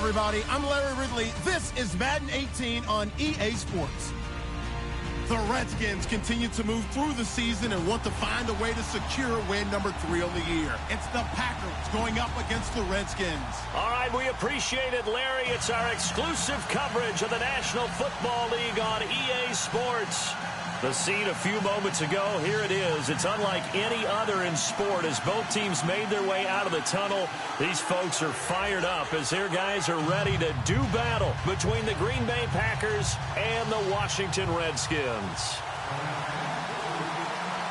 everybody. I'm Larry Ridley. This is Madden 18 on EA Sports. The Redskins continue to move through the season and want to find a way to secure win number 3 on the year. It's the Packers going up against the Redskins. All right, we appreciate it, Larry. It's our exclusive coverage of the National Football League on EA Sports. The scene a few moments ago, here it is. It's unlike any other in sport as both teams made their way out of the tunnel. These folks are fired up as their guys are ready to do battle between the Green Bay Packers and the Washington Redskins.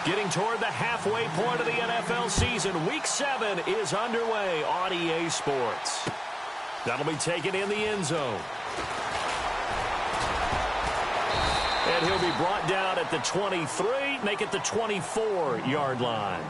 Getting toward the halfway point of the NFL season, Week 7 is underway on EA Sports. That'll be taken in the end zone. And he'll be brought down at the 23, make it the 24-yard line.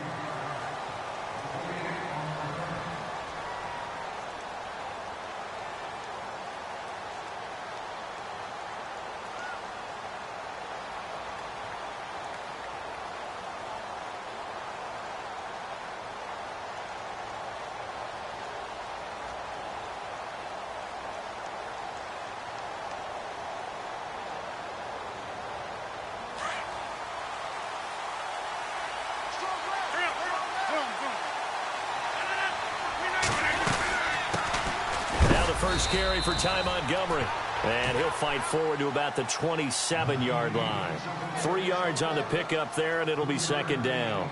First carry for Ty Montgomery. And he'll fight forward to about the 27-yard line. 3 yards on the pickup there, and it'll be second down.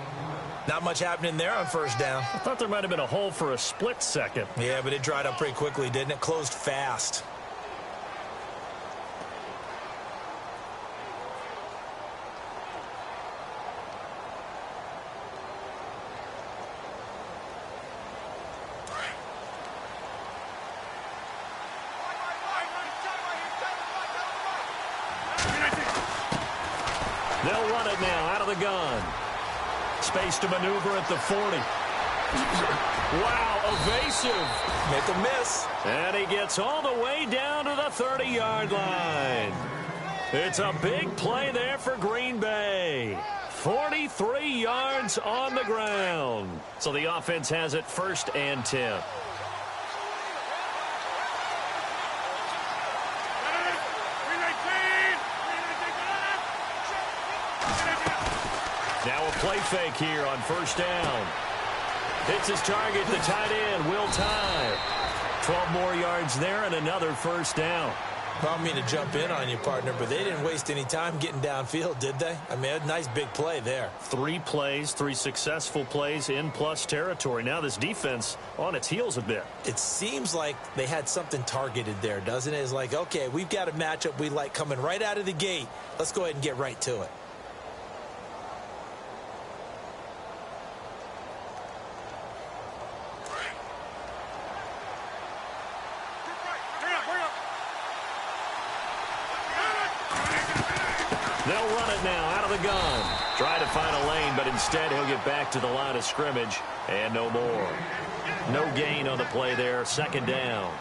Not much happening there on first down. I thought there might have been a hole for a split second. Yeah, but it dried up pretty quickly, didn't it? Closed fast. They'll run it now out of the gun. Space to maneuver at the 40. Wow, evasive. Make a miss. And he gets all the way down to the 30-yard line. It's a big play there for Green Bay. 43 yards on the ground. So the offense has it 1st and 10. Now a play fake here on first down. Hits his target, the tight end, Will Tye. 12 more yards there and another first down. I don't mean to jump in on you, partner, but they didn't waste any time getting downfield, did they? I mean, a nice big play there. 3 plays, 3 successful plays in plus territory. Now this defense on its heels a bit. It seems like they had something targeted there, doesn't it? It's like, okay, we've got a matchup we like coming right out of the gate. Let's go ahead and get right to it. They'll run it now out of the gun. Try to find a lane, but instead he'll get back to the line of scrimmage and no more. No gain on the play there. Second down.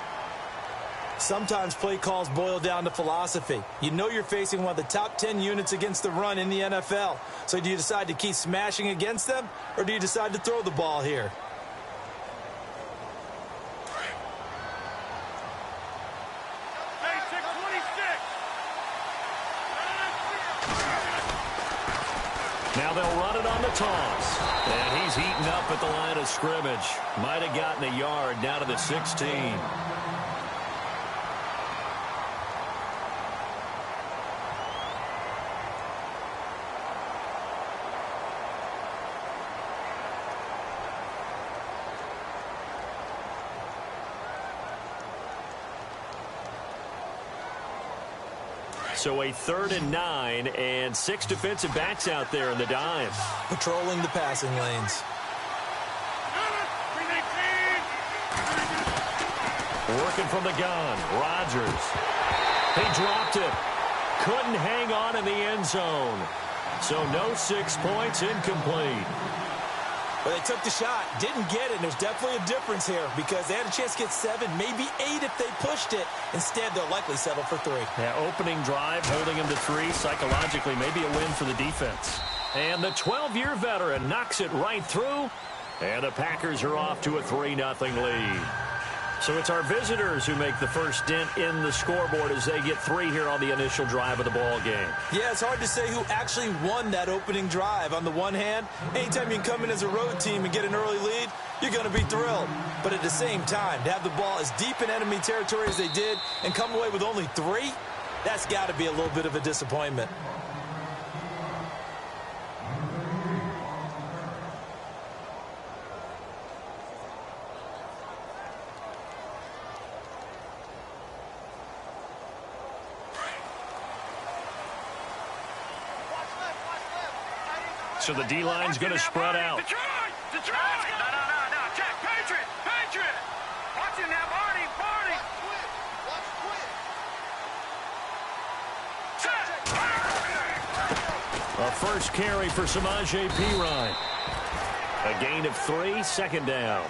Sometimes play calls boil down to philosophy. You know you're facing one of the top 10 units against the run in the NFL. So do you decide to keep smashing against them, or do you decide to throw the ball here? Now they'll run it on the toss. And he's heating up at the line of scrimmage. Might have gotten a yard down to the 16. So a 3rd and 9 and 6 defensive backs out there in the dime. Patrolling the passing lanes. Working from the gun. Rodgers. He dropped it. Couldn't hang on in the end zone. So no 6 points, incomplete. But they took the shot, didn't get it. There's definitely a difference here because they had a chance to get 7, maybe 8 if they pushed it. Instead, they'll likely settle for 3. Yeah, opening drive, holding him to 3. Psychologically, maybe a win for the defense. And the 12-year veteran knocks it right through. And the Packers are off to a 3-0 lead. So it's our visitors who make the first dent in the scoreboard as they get 3 here on the initial drive of the ball game. Yeah, it's hard to say who actually won that opening drive. On the one hand, anytime you can come in as a road team and get an early lead, you're going to be thrilled. But at the same time, to have the ball as deep in enemy territory as they did and come away with only 3, that's got to be a little bit of a disappointment. So the D-line's going to spread out. Detroit! No. Jack, Patriot! Watch him now, Barney! Watch A first carry for Samaje Perine. A gain of 3, 2nd down.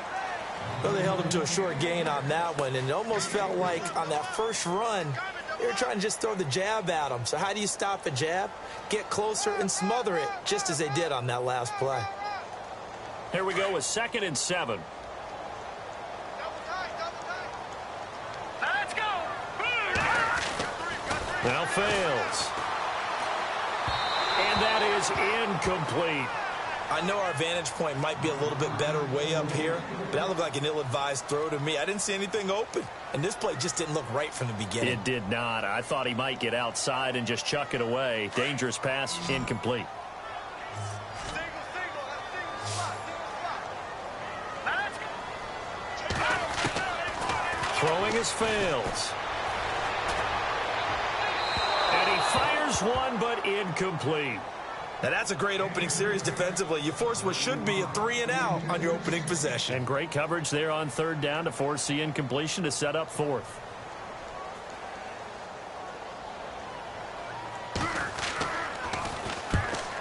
Well, they held him to a short gain on that one, and it almost felt like on that first run, they were trying to just throw the jab at him. So how do you stop a jab? Get closer and smother it, just as they did on that last play. Here we go with 2nd and 7. Let's go! Now fails. And that is incomplete. I know our vantage point might be a little bit better way up here, but that looked like an ill-advised throw to me. I didn't see anything open, and this play just didn't look right from the beginning. It did not. I thought he might get outside and just chuck it away. Dangerous pass, incomplete. Throwing his fails. And he fires one, but incomplete. Now, that's a great opening series defensively. You force what should be a 3-and-out on your opening possession. And great coverage there on 3rd down to force the incompletion to set up 4th.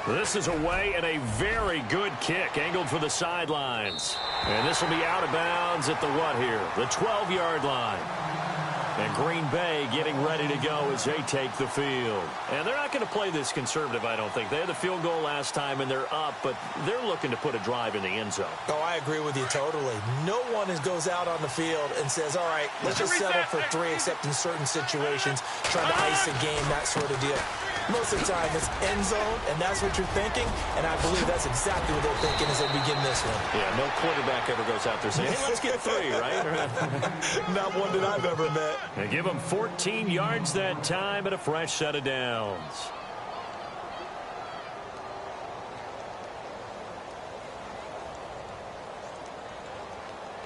This is away and a very good kick angled for the sidelines. And this will be out of bounds at the what here? The 12-yard line. And Green Bay getting ready to go as they take the field. And they're not going to play this conservative, I don't think. They had the field goal last time, and they're up, but they're looking to put a drive in the end zone. Oh, I agree with you totally. No one goes out on the field and says, all right, let's just settle for 3, except in certain situations, trying to ice a game, that sort of deal. Most of the time, it's end zone, and that's what you're thinking, and I believe that's exactly what they're thinking as they begin this one. Yeah, no quarterback ever goes out there saying, hey, let's get 3, right? Not one that I've ever met. And give them 14 yards that time and a fresh set of downs.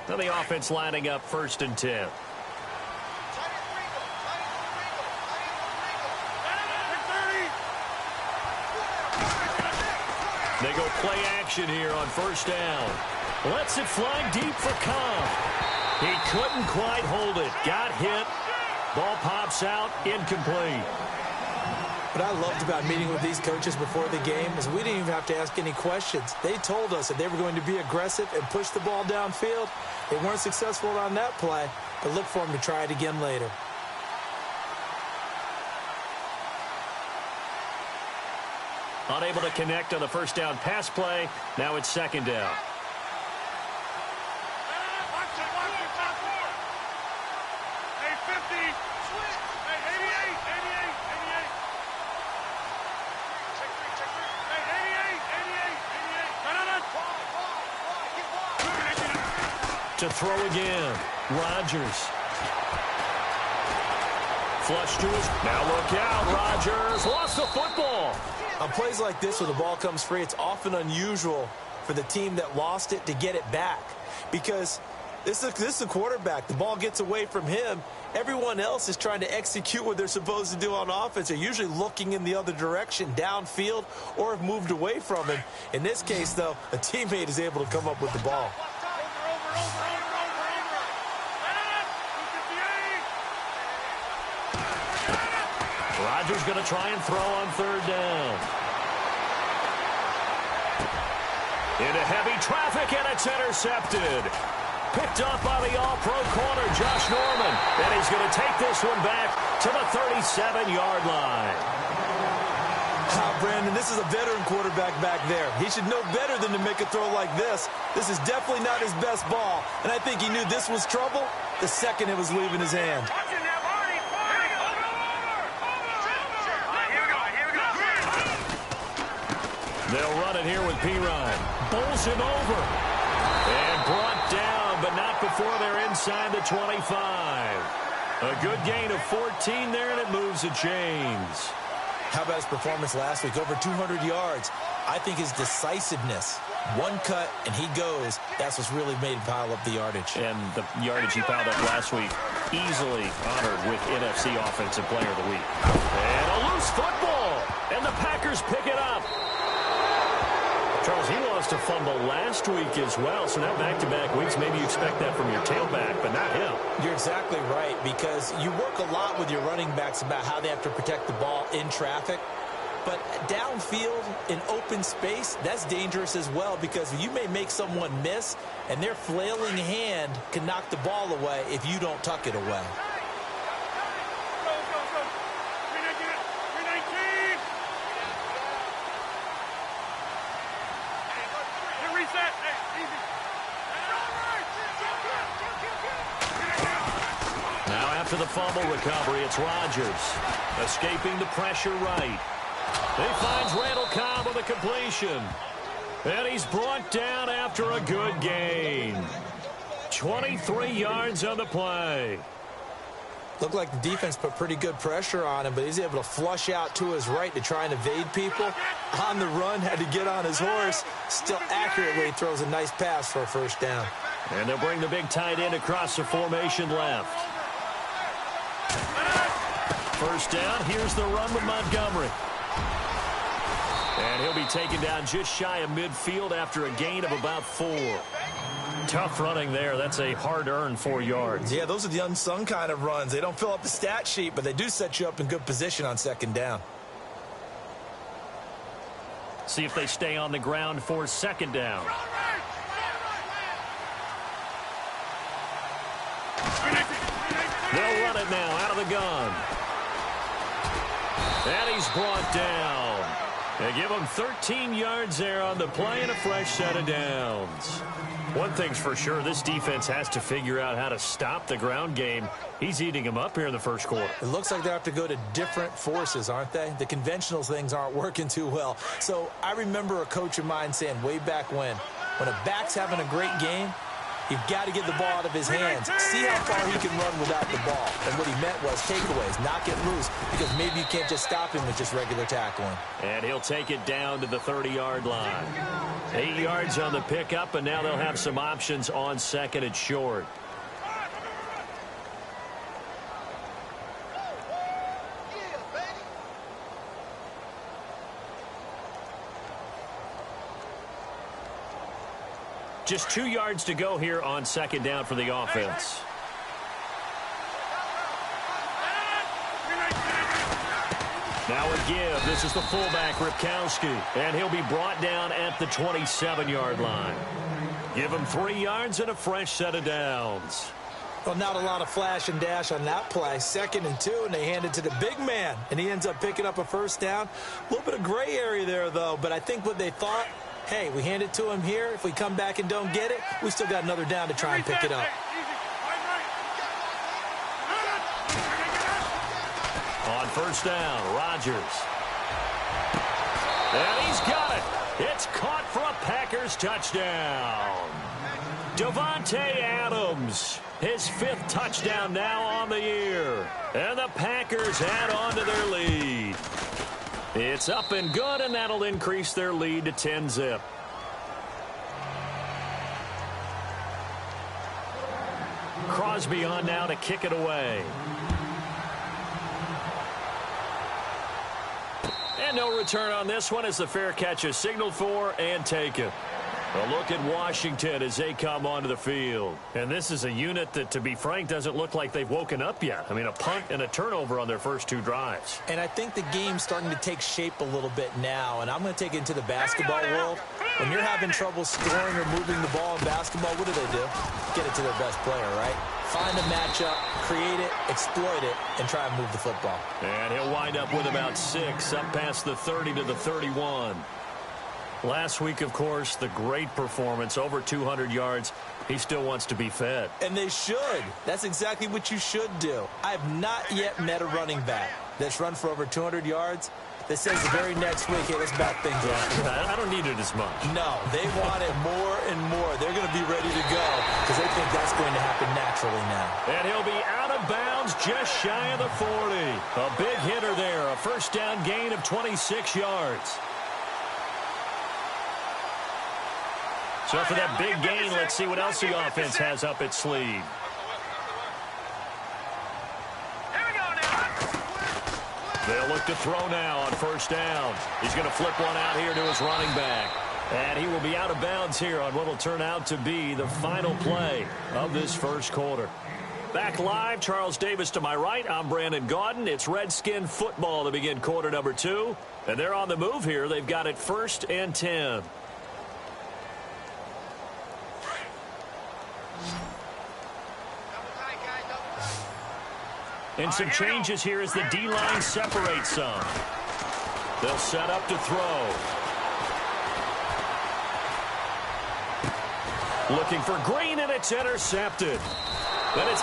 Now the offense lining up 1st and 10. They go play action here on 1st down. Lets it fly deep for Cobb. He couldn't quite hold it. Got hit. Ball pops out. Incomplete. What I loved about meeting with these coaches before the game is we didn't even have to ask any questions. They told us that they were going to be aggressive and push the ball downfield. They weren't successful on that play, but look for them to try it again later. Unable to connect on the 1st down pass play. Now it's 2nd down. To throw again. Rodgers. Flush to his. Now look out. Rodgers lost the football. On plays like this where the ball comes free, it's often unusual for the team that lost it to get it back. Because this is a quarterback. The ball gets away from him. Everyone else is trying to execute what they're supposed to do on offense. They're usually looking in the other direction, downfield, or have moved away from him. In this case, though, a teammate is able to come up with the ball. Rodgers going to try and throw on 3rd down. Into heavy traffic, and it's intercepted. Picked up by the all-pro corner, Josh Norman. And he's going to take this one back to the 37-yard line. Brandon, this is a veteran quarterback back there. He should know better than to make a throw like this. This is definitely not his best ball, and I think he knew this was trouble, the second it was leaving his hand. Watch it now, Barney. Barney. Here we go. They'll run it here with Pirine. Bowls him over. And brought down, but not before they're inside the 25. A good gain of 14 there, and it moves the chains. How about his performance last week? Over 200 yards. I think his decisiveness, one cut and he goes, that's what's really made him pile up the yardage. And the yardage he piled up last week, easily honored with NFC Offensive Player of the Week. And a loose football, and the Packers pick it up. Charles, he lost a fumble last week as well, so now back-to-back weeks, maybe you expect that from your tailback, but not him. You're exactly right, because you work a lot with your running backs about how they have to protect the ball in traffic. But downfield, in open space, that's dangerous as well, because you may make someone miss, and their flailing hand can knock the ball away if you don't tuck it away. Now after the fumble recovery, it's Rodgers. Escaping the pressure right. He finds Randall Cobb with a completion. And he's brought down after a good gain. 23 yards on the play. Looked like the defense put pretty good pressure on him, but he's able to flush out to his right to try and evade people. On the run, had to get on his horse. Still accurately throws a nice pass for a first down. And they'll bring the big tight end across the formation left. First down, here's the run with Montgomery. And he'll be taken down just shy of midfield after a gain of about 4. Tough running there. That's a hard-earned 4 yards. Yeah, those are the unsung kind of runs. They don't fill up the stat sheet, but they do set you up in good position on second down. See if they stay on the ground for second down. They'll run it now out of the gun. And he's brought down. They give him 13 yards there on the play and a fresh set of downs. One thing's for sure, this defense has to figure out how to stop the ground game. He's eating them up here in the first quarter. It looks like they have to go to different forces, aren't they? The conventional things aren't working too well. So I remember a coach of mine saying way back when a back's having a great game, you've got to get the ball out of his hands. See how far he can run without the ball. And what he meant was takeaways, knock it loose, because maybe you can't just stop him with just regular tackling. And he'll take it down to the 30-yard line. 8 yards on the pickup, and now they'll have some options on second and short. Just 2 yards to go here on second down for the offense. Now a give. This is the fullback, Ripkowski. And he'll be brought down at the 27-yard line. Give him 3 yards and a fresh set of downs. Well, not a lot of flash and dash on that play. 2nd and 2, and they hand it to the big man. And he ends up picking up a first down. A little bit of gray area there, though. But I think what they thought, hey, we hand it to him here. If we come back and don't get it, we still got another down to try and pick it up. On first down, Rodgers. And he's got it. It's caught for a Packers touchdown. Davante Adams, his 5th touchdown now on the year. And the Packers add on to their lead. It's up and good, and that'll increase their lead to 10-zip. Crosby on now to kick it away. And no return on this one as the fair catch is signaled for and taken. A look at Washington as they come onto the field. And this is a unit that, to be frank, doesn't look like they've woken up yet. I mean, a punt and a turnover on their first 2 drives. And I think the game's starting to take shape a little bit now. And I'm going to take it into the basketball world. When you're having trouble scoring or moving the ball in basketball, what do? Get it to their best player, right? Find a matchup, create it, exploit it, and try and move the football. And he'll wind up with about 6, up past the 30 to the 31. Last week, of course, the great performance, over 200 yards. He still wants to be fed. And they should. That's exactly what you should do. I have not yet met a running back that's run for over 200 yards that says the very next week, hey, let's back things up. I don't need it as much. No, they want it more and more. They're going to be ready to go because they think that's going to happen naturally now. And he'll be out of bounds just shy of the 40. A big hitter there, a first down gain of 26 yards. So for that big gain, let's see what else the offense has up its sleeve. They'll look to throw now on first down. He's going to flip one out here to his running back. And he will be out of bounds here on what will turn out to be the final play of this first quarter. Back live, Charles Davis to my right. I'm Brandon Gaudin. It's Redskin football to begin quarter number 2. And they're on the move here. They've got it 1st and 10. And some changes here as the D-line separates some. They'll set up to throw. Looking for Green, and it's intercepted. Then it's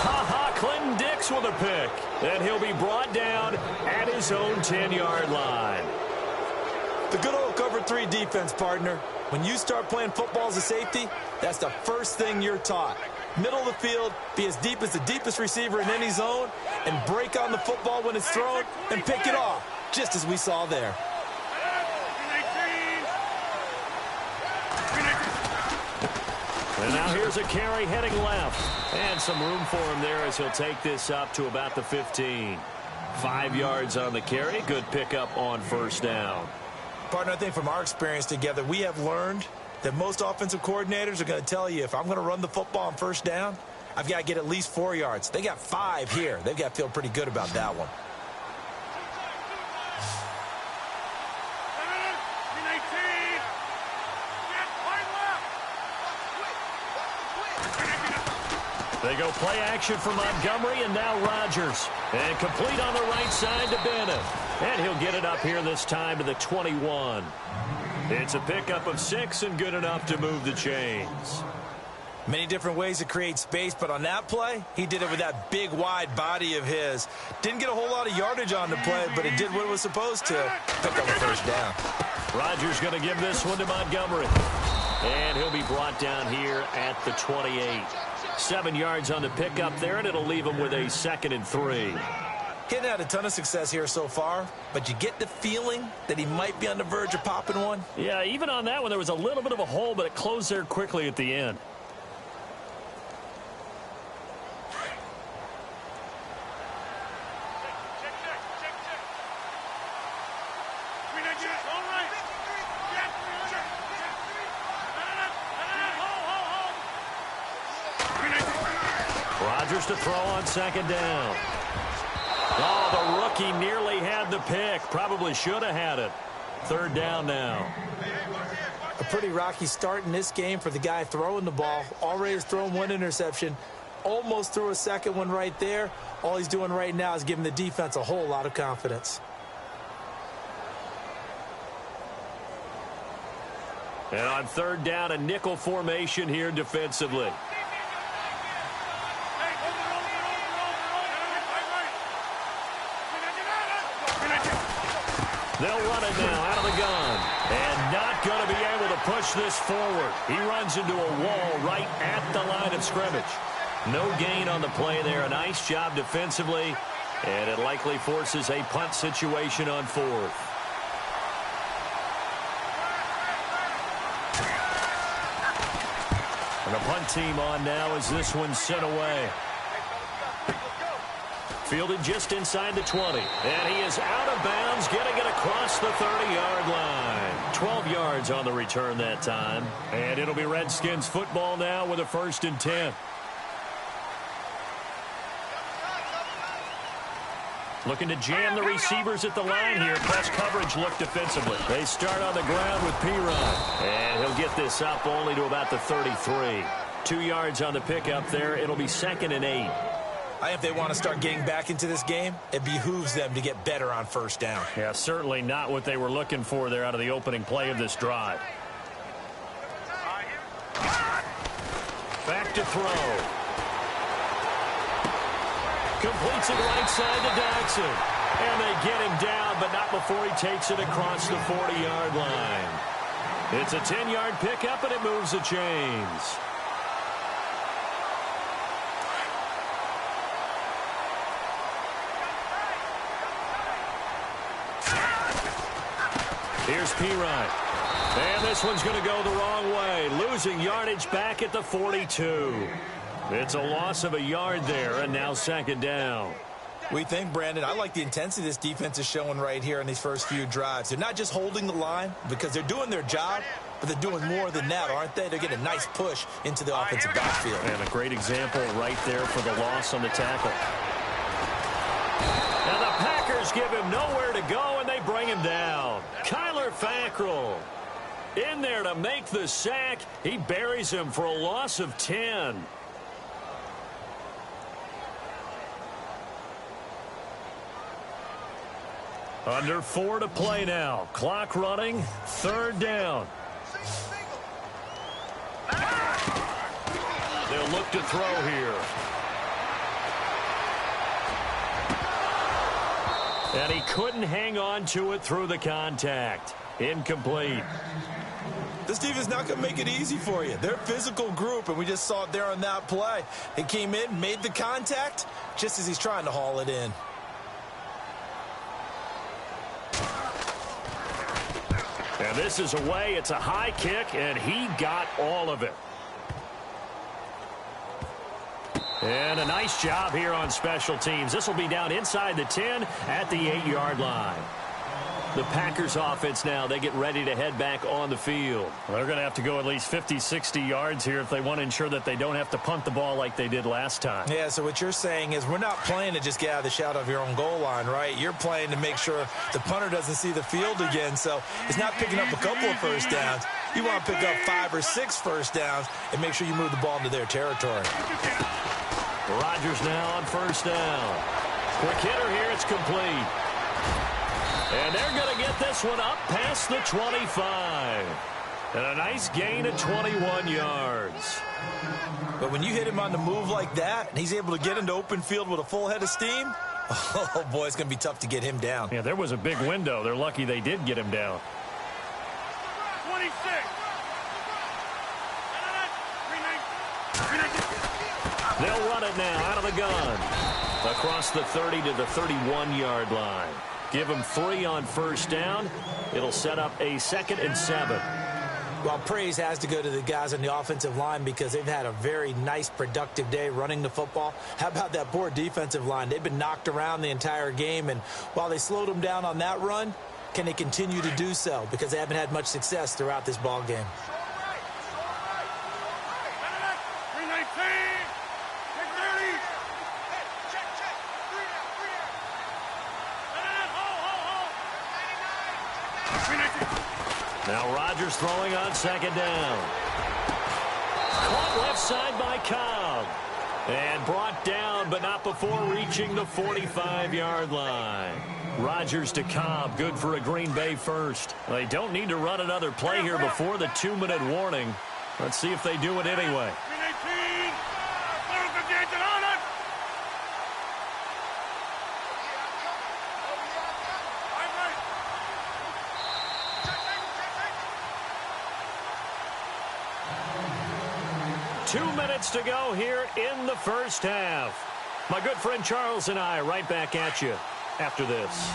Clinton Dix with a pick. And he'll be brought down at his own 10-yard line. The good old cover 3 defense, partner. When you start playing football as a safety, that's the first thing you're taught. Middle of the field, be as deep as the deepest receiver in any zone, and break on the football when it's thrown and pick it off, just as we saw there. And now here's a carry heading left. And some room for him there as he'll take this up to about the 15. 5 yards on the carry. Good pickup on first down. Partner, I think from our experience together, we have learned that most offensive coordinators are going to tell you, if I'm going to run the football on first down, I've got to get at least 4 yards. They got 5 here. They've got to feel pretty good about that one. They go play action for Montgomery, and now Rodgers. And complete on the right side to Bennett. And he'll get it up here this time to the 21. It's a pickup of 6 and good enough to move the chains. Many different ways to create space, but on that play, he did it with that big, wide body of his. Didn't get a whole lot of yardage on the play, but it did what it was supposed to. Pick up a first down. Rodgers going to give this one to Montgomery. And he'll be brought down here at the 28. 7 yards on the pickup there, and it'll leave him with a 2nd and 3. He hadn't had a ton of success here so far, but you get the feeling that he might be on the verge of popping one. Yeah, even on that one, there was a little bit of a hole, but it closed there quickly at the end. Rodgers to throw on 2nd down. Oh, the rookie nearly had the pick. Probably should have had it. 3rd down now. A pretty rocky start in this game for the guy throwing the ball. Already has thrown 1 interception. Almost threw a 2nd one right there. All he's doing right now is giving the defense a whole lot of confidence. And on 3rd down, a nickel formation here defensively. They'll run it now out of the gun. And not going to be able to push this forward. He runs into a wall right at the line of scrimmage. No gain on the play there. A nice job defensively. And it likely forces a punt situation on 4th. And the punt team on now as this one's sent away. Fielded just inside the 20. And he is out of bounds, getting it across the 30-yard line. 12 yards on the return that time. And it'll be Redskins football now with a 1st and 10. Looking to jam the receivers at the line here. Press coverage look defensively. They start on the ground with P-Rod. And he'll get this up only to about the 33. 2 yards on the pickup there. It'll be 2nd and 8. I think if they want to start getting back into this game, it behooves them to get better on 1st down. Yeah, certainly not what they were looking for there out of the opening play of this drive. to throw. Completes it right side to Dodson. And they get him down, but not before he takes it across the 40-yard line. It's a 10-yard pickup, and it moves the chains. Here's Pirine. And this one's going to go the wrong way, losing yardage back at the 42. It's a loss of a yard there, and now second down. We think, Brandon, I like the intensity this defense is showing right here in these first few drives. They're not just holding the line because they're doing their job, but they're doing more than that, aren't they? They're getting a nice push into the offensive backfield. And a great example right there for the loss on the tackle. Now the Packers give him nowhere to go, and they bring him down. Kyler Fackrell in there to make the sack. He buries him for a loss of 10. Under 4 to play now. Clock running. Third down. They'll look to throw here. And he couldn't hang on to it through the contact. Incomplete. This defense is not going to make it easy for you. They're a physical group, and we just saw it there on that play. He came in, made the contact, just as he's trying to haul it in. And this is away. It's a high kick, and he got all of it. And a nice job here on special teams. This will be down inside the 10 at the 8-yard line. The Packers offense now, they get ready to head back on the field. Well, they're going to have to go at least 50, 60 yards here if they want to ensure that they don't have to punt the ball like they did last time. Yeah, so what you're saying is we're not playing to just get out of the shadow of your own goal line, right? You're playing to make sure the punter doesn't see the field again. So it's not picking up a couple of first downs. You want to pick up 5 or 6 first downs and make sure you move the ball into their territory. Rodgers now on first down. Quick hitter here. It's complete. And they're going to get this one up past the 25. And a nice gain of 21 yards. But when you hit him on the move like that, and he's able to get into open field with a full head of steam, oh, boy, it's going to be tough to get him down. Yeah, there was a big window. They're lucky they did get him down. 26. They'll run it now out of the gun. Across the 30 to the 31-yard line. Give them 3 on first down. It'll set up a 2nd and 7. Well, praise has to go to the guys on the offensive line because they've had a very nice, productive day running the football. How about that poor defensive line? They've been knocked around the entire game, and while they slowed them down on that run, can they continue to do so? Because they haven't had much success throughout this ball game. Now Rodgers throwing on second down. Caught left side by Cobb. And brought down, but not before reaching the 45-yard line. Rodgers to Cobb, good for a Green Bay first. They don't need to run another play here before the 2-minute warning. Let's see if they do it anyway. 2 minutes to go here in the first half. My good friend Charles and I right back at you after this.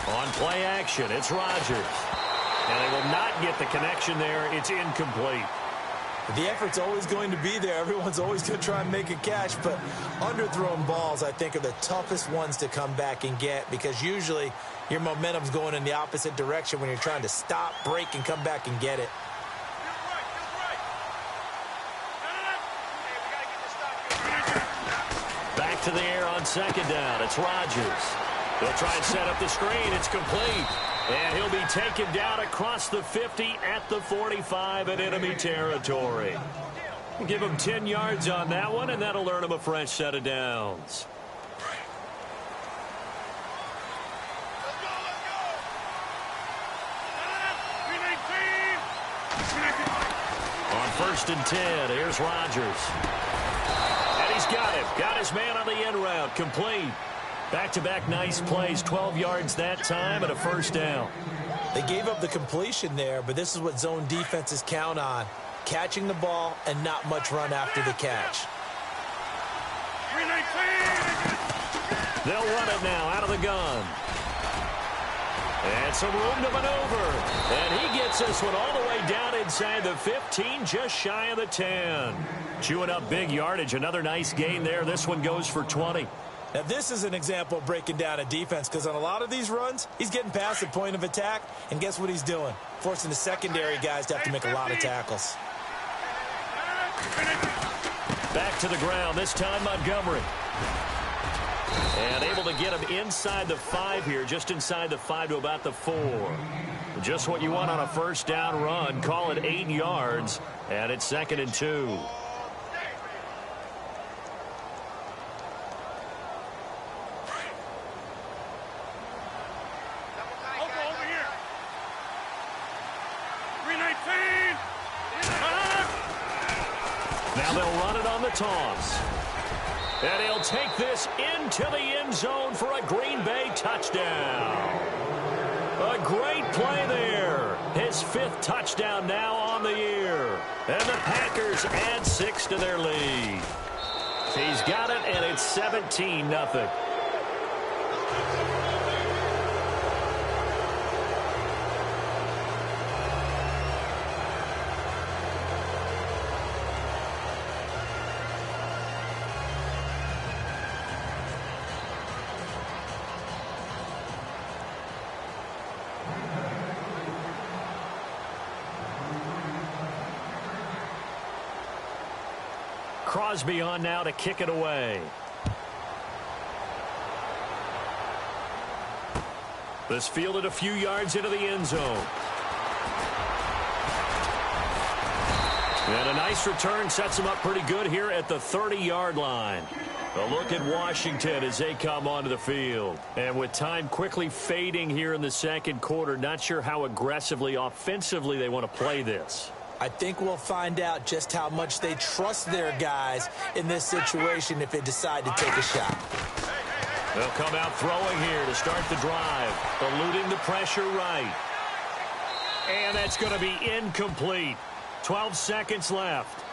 On play action, it's Rodgers. And they will not get the connection there. It's incomplete. The effort's always going to be there. Everyone's always going to try and make a catch, but underthrown balls, I think, are the toughest ones to come back and get because usually your momentum's going in the opposite direction when you're trying to stop, break, and come back and get it. Back to the air on second down. It's Rodgers. They'll try and set up the screen. It's complete. And he'll be taken down across the 50 at the 45 in enemy territory. Give him 10 yards on that one, and that'll earn him a fresh set of downs. first and 10. Here's Rodgers. And he's got it. Got his man on the end route. Complete. Back-to-back nice plays. 12 yards that time and a first down. They gave up the completion there, but this is what zone defenses count on. Catching the ball and not much run after the catch. 319. They'll run it now out of the gun. And some room to maneuver. And he gets this one all the way down inside the 15, just shy of the 10. Chewing up big yardage. Another nice gain there. This one goes for 20. Now, this is an example of breaking down a defense, because on a lot of these runs, he's getting past the point of attack, and guess what he's doing? Forcing the secondary guys to have to make a lot of tackles. Back to the ground, this time Montgomery. And able to get him inside the 5 here, just inside the 5 to about the 4. Just what you want on a first down run. Call it 8 yards, and it's 2nd and 2. Over here. 319. Now they'll run it on the toss. And he'll take this into the end zone for a Green Bay touchdown. A great play there. His 5th touchdown now on the year. And the Packers add 6 to their lead. He's got it, and it's 17-0. Crosby on now to kick it away. This fielded a few yards into the end zone. And a nice return sets him up pretty good here at the 30-yard line. A look at Washington as they come onto the field. And with time quickly fading here in the second quarter, not sure how aggressively, offensively they want to play this. I think we'll find out just how much they trust their guys in this situation if they decide to take a shot. They'll come out throwing here to start the drive, eluding the pressure right. And that's going to be incomplete. 12 seconds left.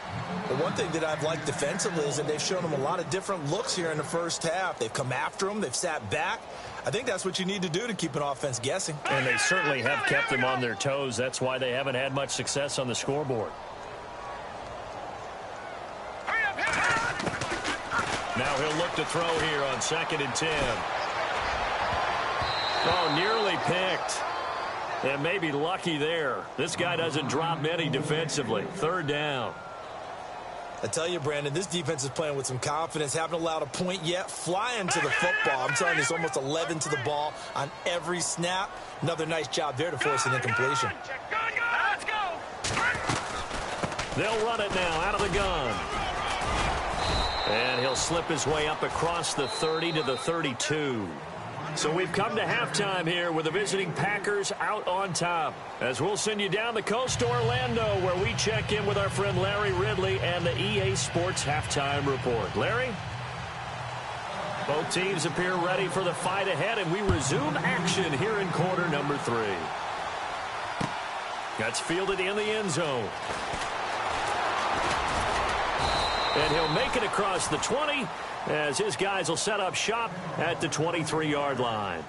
The one thing that I've liked defensively is that they've shown them a lot of different looks here in the first half. They've come after them. They've sat back. I think that's what you need to do to keep an offense guessing. And they certainly have kept them on their toes. That's why they haven't had much success on the scoreboard. Now he'll look to throw here on 2nd and 10. Oh, nearly picked. And maybe lucky there. This guy doesn't drop many defensively. 3rd down. I tell you, Brandon, this defense is playing with some confidence. Haven't allowed a point yet. Flying to the football. I'm telling you, it's almost 11 to the ball on every snap. Another nice job there to force an incompletion. Let's go. They'll run it now out of the gun. And he'll slip his way up across the 30 to the 32. So we've come to halftime here with the visiting Packers out on top. As we'll send you down the coast to Orlando, where we check in with our friend Larry Ridley and the EA Sports Halftime Report. Larry? Both teams appear ready for the fight ahead, and we resume action here in quarter number 3. That's fielded in the end zone. And he'll make it across the 20 as his guys will set up shop at the 23-yard line.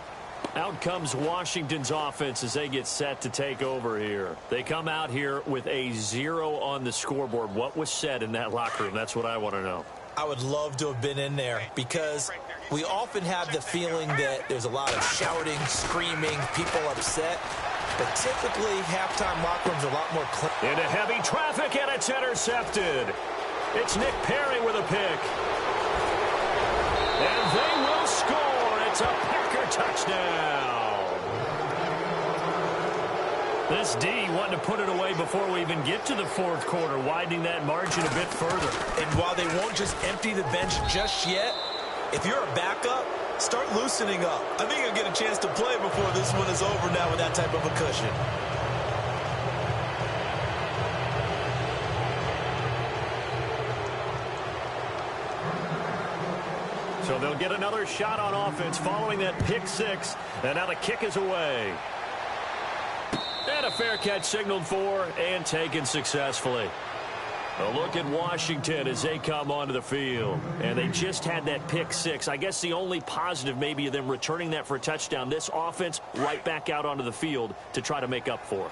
Out comes Washington's offense as they get set to take over here. They come out here with a 0 on the scoreboard. What was said in that locker room? That's what I want to know. I would love to have been in there because we often have the feeling that there's a lot of shouting, screaming, people upset. But typically, halftime locker rooms are a lot more clean. Into heavy traffic, and it's intercepted. It's Nick Perry with a pick. And they will score. It's a Packer touchdown. This D wanting to put it away before we even get to the 4th quarter, widening that margin a bit further. And while they won't just empty the bench just yet, if you're a backup, start loosening up. I think you'll get a chance to play before this one is over now with that type of a cushion. So they'll get another shot on offense following that pick six. And now the kick is away. And a fair catch signaled for and taken successfully. A look at Washington as they come onto the field. And they just had that pick six. I guess the only positive maybe of them returning that for a touchdown. This offense right back out onto the field to try to make up for it.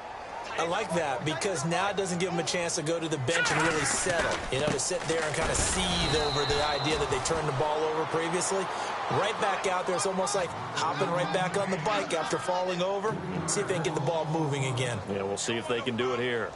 I like that because now it doesn't give them a chance to go to the bench and really settle. You know, to sit there and kind of seethe over the idea that they turned the ball over previously. Right back out there. It's almost like hopping right back on the bike after falling over. See if they can get the ball moving again. Yeah, we'll see if they can do it here.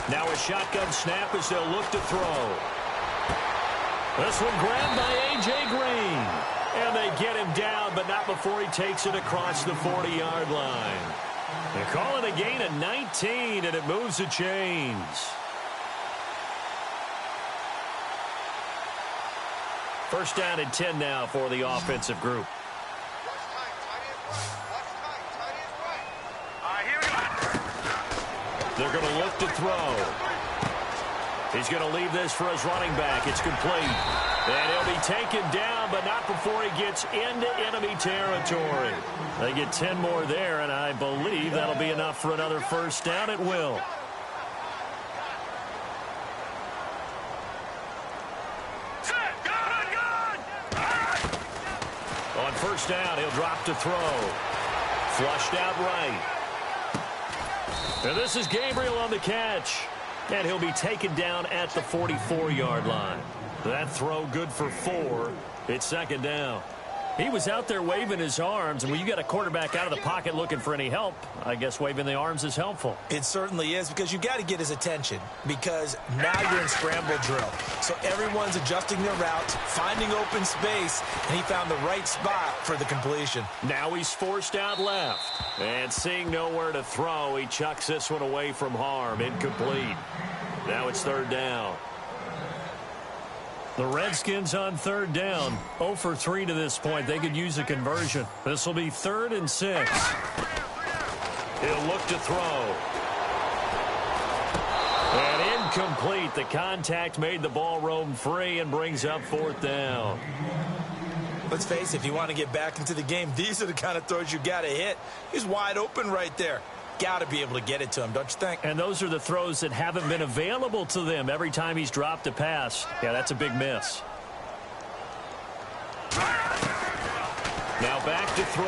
Now a shotgun snap as they'll look to throw. This one grabbed by A.J. Green. And they get him down, but not before he takes it across the 40-yard line. They call it a gain of 19, and it moves the chains. First down and 10 now for the offensive group. They're going to look to throw. He's going to leave this for his running back. It's complete. And he'll be taken down, but not before he gets into enemy territory. They get 10 more there, and I believe that'll be enough for another first down. It will. On first down, he'll drop to throw. Flushed out right. And this is Gabriel on the catch. And he'll be taken down at the 44-yard line. That throw good for 4. It's second down. He was out there waving his arms, and when you got a quarterback out of the pocket looking for any help, I guess waving the arms is helpful. It certainly is, because you got to get his attention, because now you're in scramble drill. So everyone's adjusting their routes, finding open space, and he found the right spot for the completion. Now he's forced out left, and seeing nowhere to throw, he chucks this one away from harm. Incomplete. Now it's third down. The Redskins on third down, 0 for 3 to this point. They could use a conversion. This will be 3rd and 6. He'll look to throw. And incomplete. The contact made the ball roam free and brings up 4th down. Let's face it, if you want to get back into the game, these are the kind of throws you got to hit. He's wide open right there. Got to be able to get it to him, don't you think? And those are the throws that haven't been available to them every time he's dropped a pass. Yeah, that's a big miss. Now back to throw.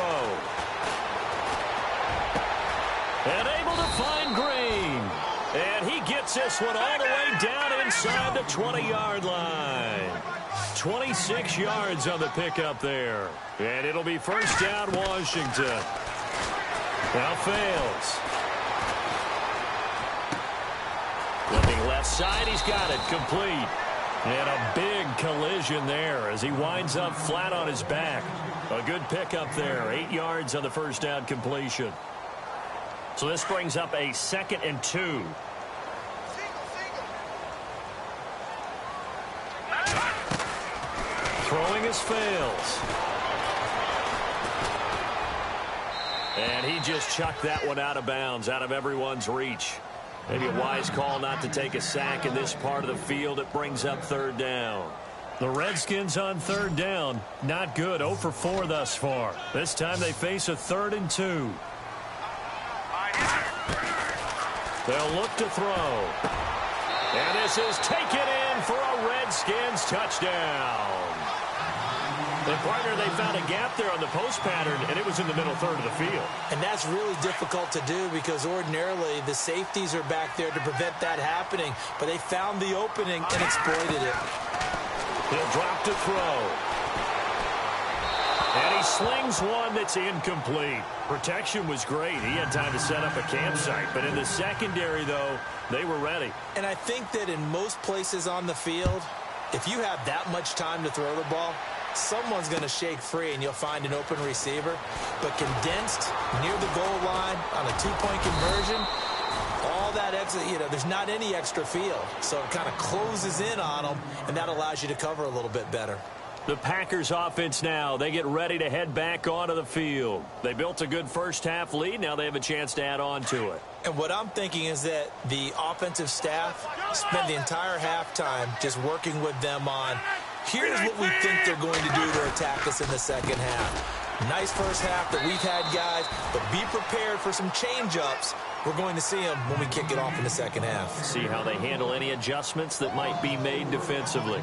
And able to find Green. And he gets this one all the way down inside the 20-yard line. 26 yards on the pickup there. And it'll be first down, Washington. Now fails. Looking left side, he's got it complete. And a big collision there as he winds up flat on his back. A good pickup there, 8 yards on the first down completion. So this brings up a 2nd and 2. Throwing his fails. And he just chucked that one out of bounds, out of everyone's reach. Maybe a wise call not to take a sack in this part of the field. It brings up third down. The Redskins on third down. Not good. 0 for 4 thus far. This time they face a 3rd and 2. They'll look to throw. And this is taken in for a Redskins touchdown. And, partner, they found a gap there on the post pattern, and it was in the middle third of the field. And that's really difficult to do because ordinarily the safeties are back there to prevent that happening. But they found the opening and exploited it. He'll drop to throw. And he slings one that's incomplete. Protection was great. He had time to set up a campsite. But in the secondary, though, they were ready. And I think that in most places on the field, if you have that much time to throw the ball, someone's going to shake free and you'll find an open receiver. But condensed near the goal line on a two-point conversion, all that extra, there's not any extra field. So it kind of closes in on them, and that allows you to cover a little bit better. The Packers offense now, they get ready to head back onto the field. They built a good first-half lead. Now they have a chance to add on to it. And what I'm thinking is that the offensive staff spent the entire halftime just working with them on, here's what we think they're going to do to attack us in the second half. Nice first half that we've had, guys, but be prepared for some change-ups. We're going to see them when we kick it off in the second half. See how they handle any adjustments that might be made defensively.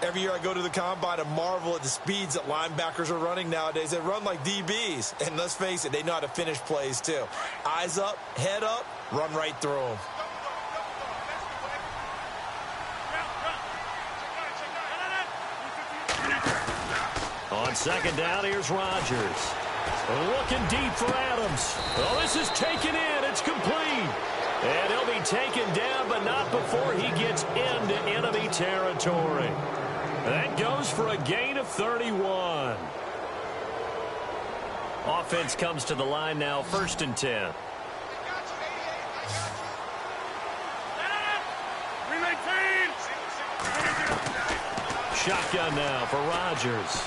Every year I go to the combine and marvel at the speeds that linebackers are running nowadays. They run like DBs. And let's face it, they know how to finish plays too. Eyes up, head up, run right through them. On second down, here's Rodgers. Looking deep for Adams. Oh, this is taken in. It's complete. And he'll be taken down, but not before he gets into enemy territory. That goes for a gain of 31. Offense comes to the line now, 1st and 10. Shotgun now for Rodgers.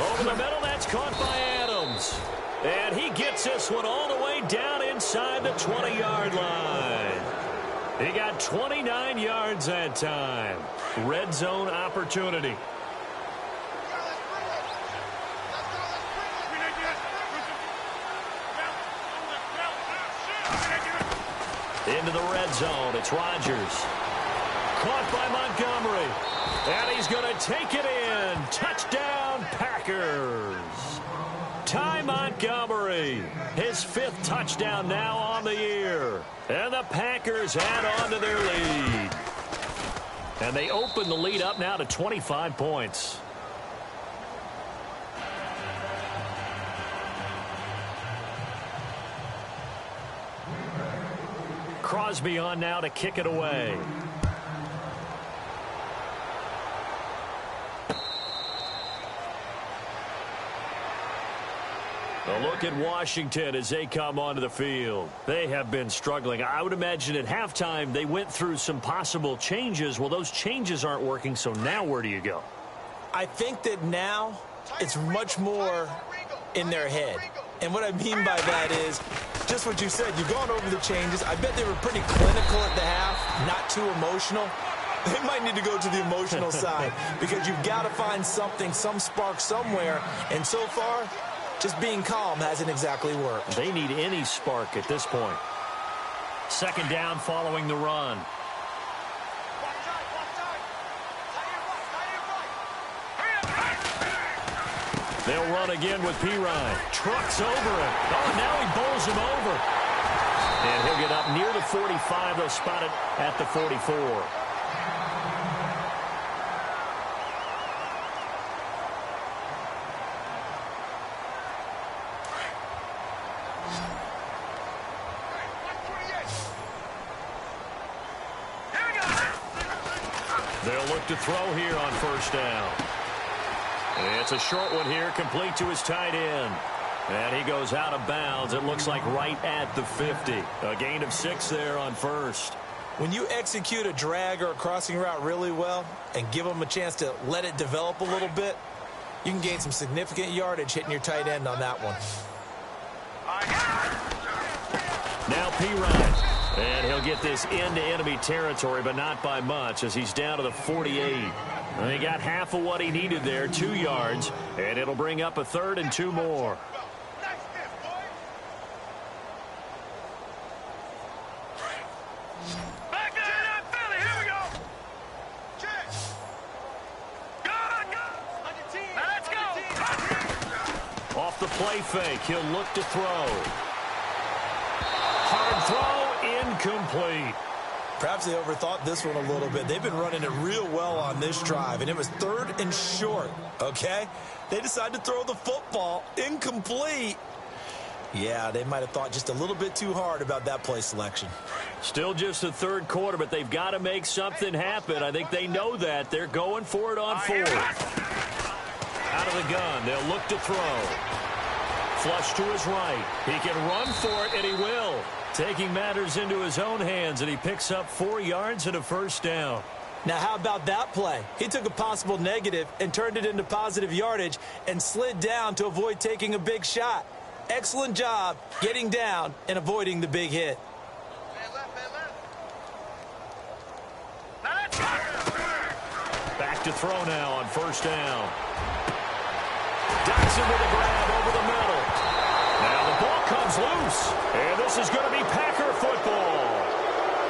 Over the middle, that's caught by Adams. And he gets this one all the way down inside the 20-yard line. He got 29 yards that time. Red zone opportunity. Into the red zone. It's Rodgers. Caught by Montgomery. And he's going to take it in. Touchdown, Packers. Ty Montgomery, his 5th touchdown now on the year. And the Packers add on to their lead. And they open the lead up now to 25 points. Crosby on now to kick it away. A look at Washington as they come onto the field. They have been struggling. I would imagine at halftime they went through some possible changes. Well, those changes aren't working, so now where do you go? I think that now it's much more in their head. And what I mean by that is just what you said. You've gone over the changes. I bet they were pretty clinical at the half, not too emotional. They might need to go to the emotional side because you've got to find something, some spark somewhere. And so far, just being calm hasn't exactly worked. They need any spark at this point. Second down following the run. They'll run again with Pirine. Trucks over him. Oh, now he bowls him over. And he'll get up near the 45. They'll spot it at the 44. They'll look to throw here on first down. It's a short one here, complete to his tight end. And he goes out of bounds, it looks like right at the 50. A gain of 6 there on first. When you execute a drag or a crossing route really well and give them a chance to let it develop a little bit, you can gain some significant yardage hitting your tight end on that one. Now Pirine. And he'll get this into enemy territory, but not by much as he's down to the 48. And he got half of what he needed there, 2 yards, and it'll bring up a 3rd and 2 more. Off the play fake, he'll look to throw. Hard throw, incomplete. Perhaps they overthought this one a little bit. They've been running it real well on this drive, and it was 3rd and short, okay? They decided to throw the football incomplete. Yeah, they might have thought just a little bit too hard about that play selection. Still just the 3rd quarter, but they've got to make something happen. I think they know that. They're going for it on 4th. Out of the gun, they'll look to throw. Flush to his right. He can run for it, and he will. Taking matters into his own hands, and he picks up 4 yards and a first down. Now, how about that play? He took a possible negative and turned it into positive yardage and slid down to avoid taking a big shot. Excellent job getting down and avoiding the big hit. Back to throw now on first down. Dodson with a grab over the middle. Now the ball comes loose. And this is going to be Packer football.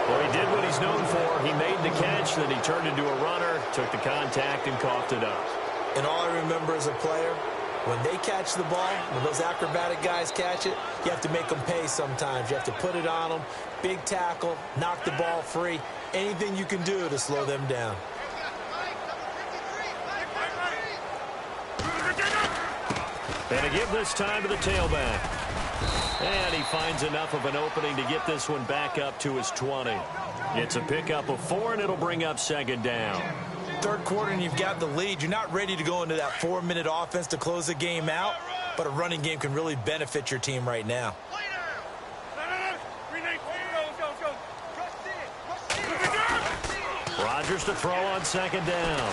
Well, he did what he's known for. He made the catch, then he turned into a runner, took the contact, and coughed it up. And all I remember as a player, when they catch the ball, when those acrobatic guys catch it, you have to make them pay sometimes. You have to put it on them, big tackle, knock the ball free, anything you can do to slow them down. And to give this time to the tailback. And he finds enough of an opening to get this one back up to his 20. It's a pickup of 4, and it'll bring up second down. Third quarter, and you've got the lead. You're not ready to go into that 4-minute offense to close the game out, but a running game can really benefit your team right now. Rodgers to throw on second down.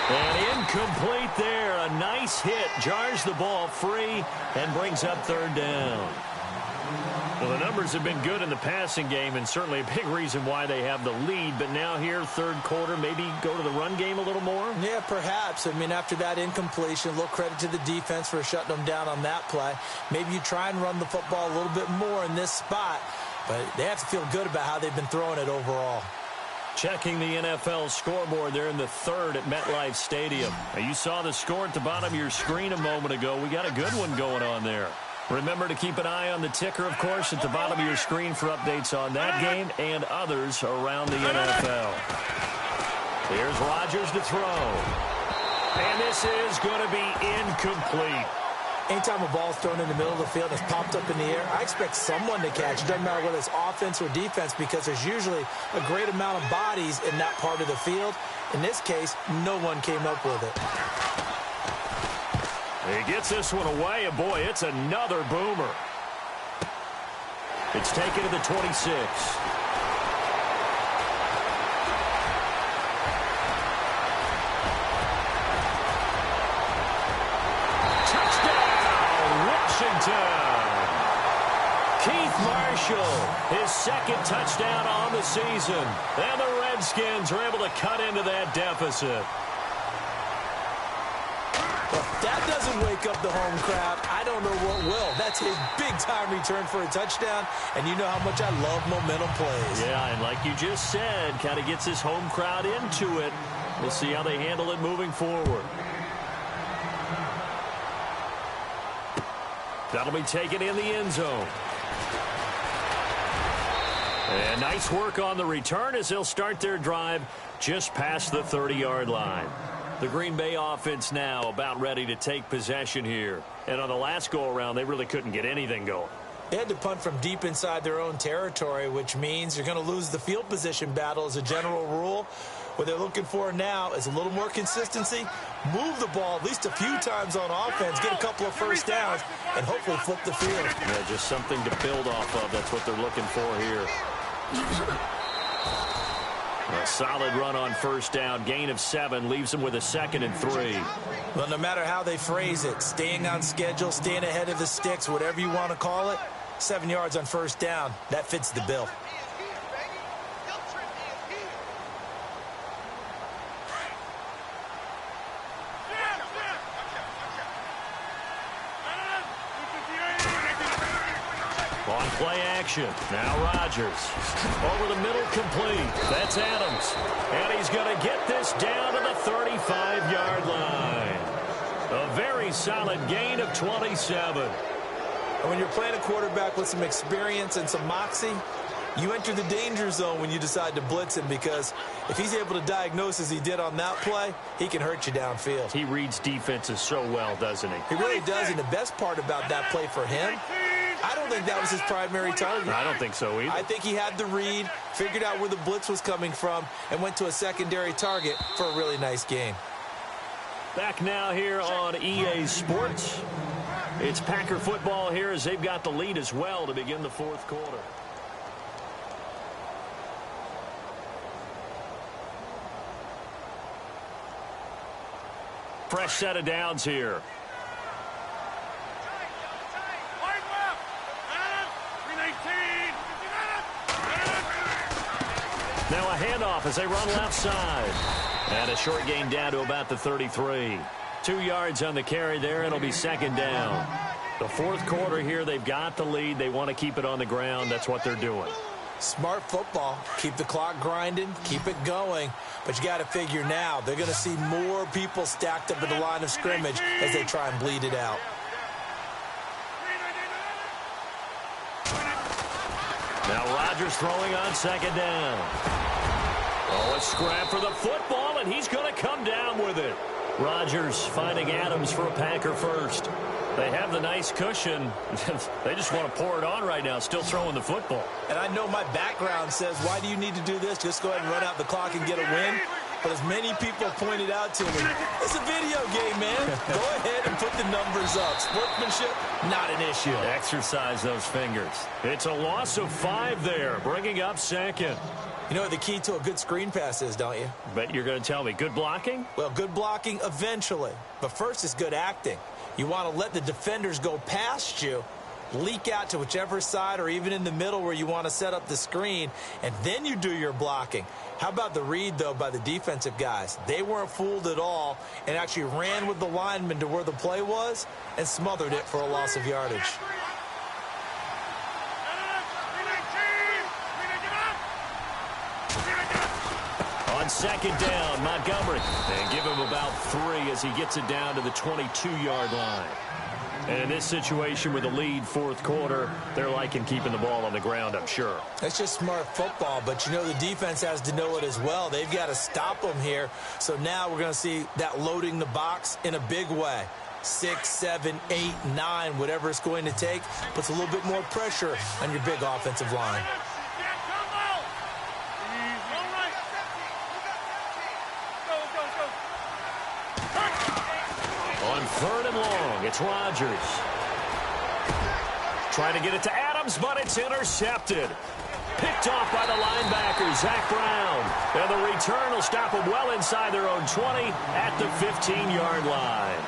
And incomplete there. A nice hit. Jars the ball free and brings up third down. Well, the numbers have been good in the passing game and certainly a big reason why they have the lead. But now here, third quarter, maybe go to the run game a little more? Yeah, perhaps. I mean, after that incompletion, a little credit to the defense for shutting them down on that play. Maybe you try and run the football a little bit more in this spot. But they have to feel good about how they've been throwing it overall. Checking the NFL scoreboard there in the third at MetLife Stadium. Now, you saw the score at the bottom of your screen a moment ago. We got a good one going on there. Remember to keep an eye on the ticker, of course, at the bottom of your screen for updates on that game and others around the NFL. Here's Rodgers to throw. And this is going to be incomplete. Anytime a ball's thrown in the middle of the field and it's popped up in the air, I expect someone to catch. It doesn't matter whether it's offense or defense because there's usually a great amount of bodies in that part of the field. In this case, no one came up with it. He gets this one away, and boy, it's another boomer. It's taken to the 26. Keith Marshall, his second touchdown on the season. And the Redskins are able to cut into that deficit. Well, if that doesn't wake up the home crowd, I don't know what will. That's his big-time return for a touchdown, and you know how much I love momentum plays. Yeah, and like you just said, kind of gets his home crowd into it. We'll see how they handle it moving forward. That'll be taken in the end zone. And nice work on the return as they'll start their drive just past the 30-yard line. The Green Bay offense now about ready to take possession here. And on the last go-around, they really couldn't get anything going. They had to punt from deep inside their own territory, which means you're going to lose the field position battle as a general rule. What they're looking for now is a little more consistency, move the ball at least a few times on offense, get a couple of first downs, and hopefully flip the field. Yeah, just something to build off of. That's what they're looking for here. A solid run on first down. Gain of 7 leaves them with a 2nd and 3. Well, no matter how they phrase it, staying on schedule, staying ahead of the sticks, whatever you want to call it, 7 yards on first down, that fits the bill. On play action. Now Rodgers. Over the middle, complete. That's Adams. And he's going to get this down to the 35-yard line. A very solid gain of 27. And when you're playing a quarterback with some experience and some moxie, you enter the danger zone when you decide to blitz him, because if he's able to diagnose as he did on that play, he can hurt you downfield. He reads defenses so well, doesn't he? He really does, and the best part about that play for him, I don't think that was his primary target. I don't think so either. I think he had the read, figured out where the blitz was coming from, and went to a secondary target for a really nice gain. Back now here on EA Sports. It's Packer football here as they've got the lead as well to begin the fourth quarter. Fresh set of downs here. Wide left. 319. Now a handoff as they run left side. And a short gain down to about the 33. 2 yards on the carry there, and it'll be second down. The fourth quarter here, they've got the lead. They want to keep it on the ground. That's what they're doing. Smart football. Keep the clock grinding. Keep it going. But you got to figure now, they're going to see more people stacked up at the line of scrimmage as they try and bleed it out. Now Rodgers throwing on second down. Oh, a scrap for the football, and he's going to come down with it. Rodgers finding Adams for a Packer first. They have the nice cushion. They just want to pour it on right now, still throwing the football. And I know my background says, why do you need to do this? Just go ahead and run out the clock and get a win. But as many people pointed out to me, it's a video game, man. Go ahead and put the numbers up. Sportsmanship, not an issue. Exercise those fingers. It's a loss of 5 there, bringing up second. You know what the key to a good screen pass is, don't you? Bet you're going to tell me. Good blocking? Well, good blocking eventually. But first is good acting. You want to let the defenders go past you, leak out to whichever side or even in the middle where you want to set up the screen, and then you do your blocking. How about the read, though, by the defensive guys? They weren't fooled at all and actually ran with the lineman to where the play was and smothered it for a loss of yardage. On second down, Montgomery. And give him about 3 as he gets it down to the 22-yard line. And in this situation with a lead fourth quarter, they're liking keeping the ball on the ground, I'm sure. That's just smart football, but you know the defense has to know it as well. They've got to stop them here. So now we're going to see that loading the box in a big way. 6, 7, 8, 9, whatever it's going to take, puts a little bit more pressure on your big offensive line. On third and long, it's Rodgers. Trying to get it to Adams, but it's intercepted. Picked off by the linebacker, Zach Brown. And the return will stop them well inside their own 20 at the 15-yard line.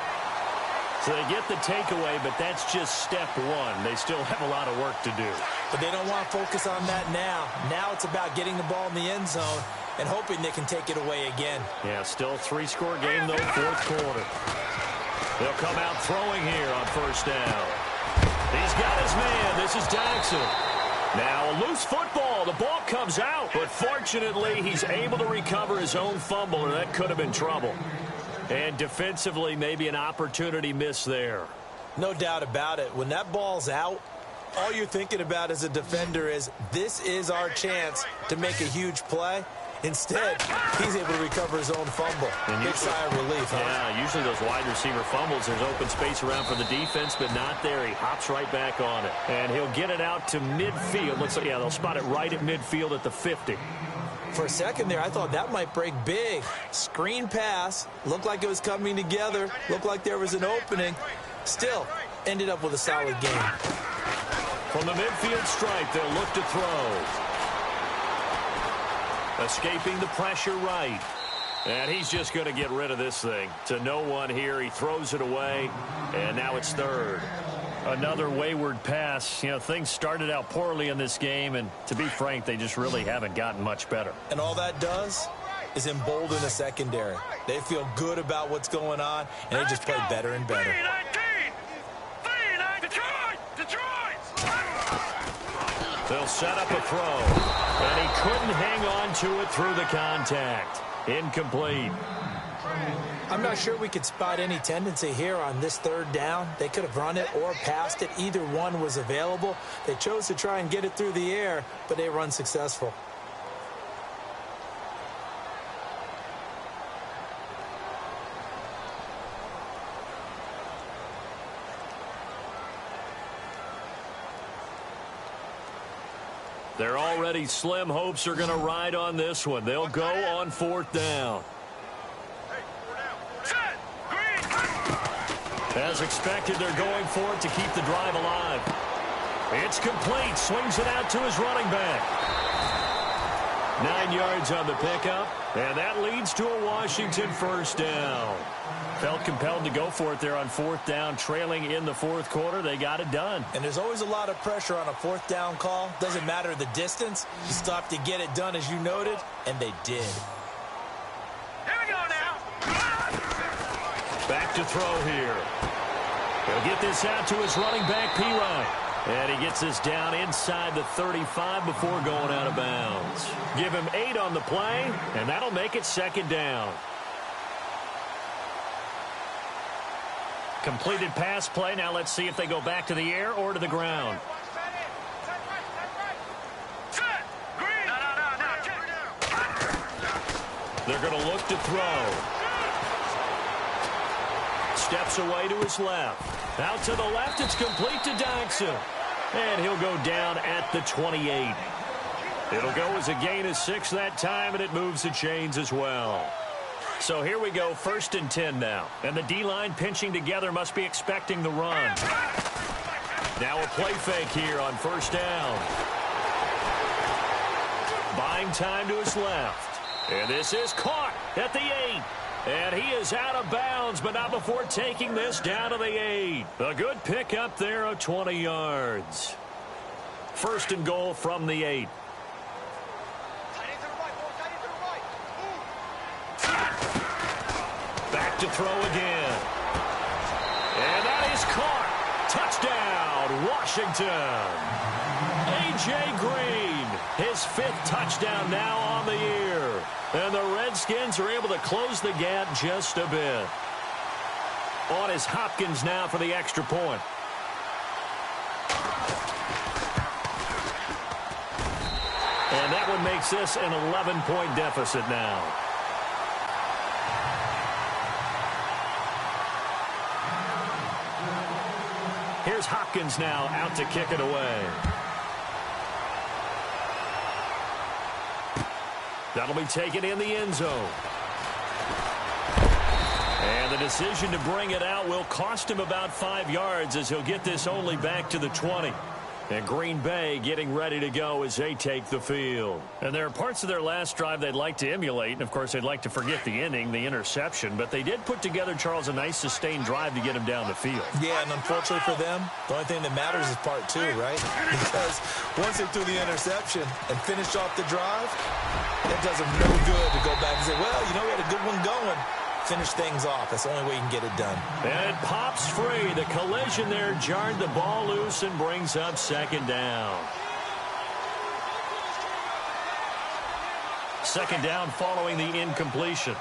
So they get the takeaway, but that's just step one. They still have a lot of work to do. But they don't want to focus on that now. Now it's about getting the ball in the end zone and hoping they can take it away again. Yeah, still 3-score game, though, fourth quarter. They'll come out throwing here on first down. He's got his man. This is Jackson. Now a loose football. The ball comes out, but fortunately he's able to recover his own fumble, or that could have been trouble. And defensively, maybe an opportunity miss there. No doubt about it. When that ball's out, all you're thinking about as a defender is, this is our chance to make a huge play. Instead, he's able to recover his own fumble. Big sigh of relief, huh? Yeah, usually those wide receiver fumbles, there's open space around for the defense, but not there. He hops right back on it. And he'll get it out to midfield. Looks like, yeah, they'll spot it right at midfield at the 50. For a second there, I thought that might break big. Screen pass. Looked like it was coming together. Looked like there was an opening. Still, ended up with a solid game. From the midfield stripe, they'll look to throw. Escaping the pressure right. And he's just going to get rid of this thing. To no one here. He throws it away. And now it's third. Another wayward pass. You know, things started out poorly in this game. And to be frank, they just really haven't gotten much better. And all that does is embolden the secondary. They feel good about what's going on. And they just play better and better. They'll set up a throw. And he couldn't hang on to it through the contact. Incomplete. I'm not sure we could spot any tendency here on this third down. They could have run it or passed it. Either one was available. They chose to try and get it through the air, but they were unsuccessful. They're already slim hopes are going to ride on this one. They'll go on fourth down. As expected, they're going for it to keep the drive alive. It's complete. Swings it out to his running back. 9 yards on the pickup, and that leads to a Washington first down. Felt compelled to go for it there on fourth down, trailing in the fourth quarter. They got it done. And there's always a lot of pressure on a fourth down call. Doesn't matter the distance. You stop to get it done, as you noted, and they did. Here we go now. Back to throw here. He'll get this out to his running back, P-Ryan. And he gets this down inside the 35 before going out of bounds. Give him 8 on the play, and that'll make it second down. Completed pass play. Now let's see if they go back to the air or to the ground. They're going to look to throw. Steps away to his left. Out to the left, it's complete to Dodson. And he'll go down at the 28. It'll go as a gain of 6 that time, and it moves the chains as well. So here we go, 1st and 10 now. And the D-line pinching together, must be expecting the run. Now a play fake here on first down. Buying time to his left. And this is caught at the 8. And he is out of bounds, but not before taking this down to the 8. A good pickup there of 20 yards. 1st and goal from the 8. Back to throw again. And that is caught. Touchdown, Washington. A.J. Green, his 5th touchdown now on the year. And the Redskins are able to close the gap just a bit. On is Hopkins now for the extra point. And that one makes this an 11-point deficit now. Here's Hopkins now out to kick it away. That'll be taken in the end zone. And the decision to bring it out will cost him about 5 yards, as he'll get this only back to the 20. And Green Bay getting ready to go as they take the field. And there are parts of their last drive they'd like to emulate. And, of course, they'd like to forget the ending, the interception. But they did put together, Charles, a nice sustained drive to get him down the field. Yeah, and unfortunately for them, the only thing that matters is part 2, right? Because once they threw the interception and finished off the drive, it does them no good to go back and say, well, you know, we had a good one going. Finish things off. That's the only way you can get it done. And it pops free. The collision there jarred the ball loose and brings up second down. Second down following the incompletion.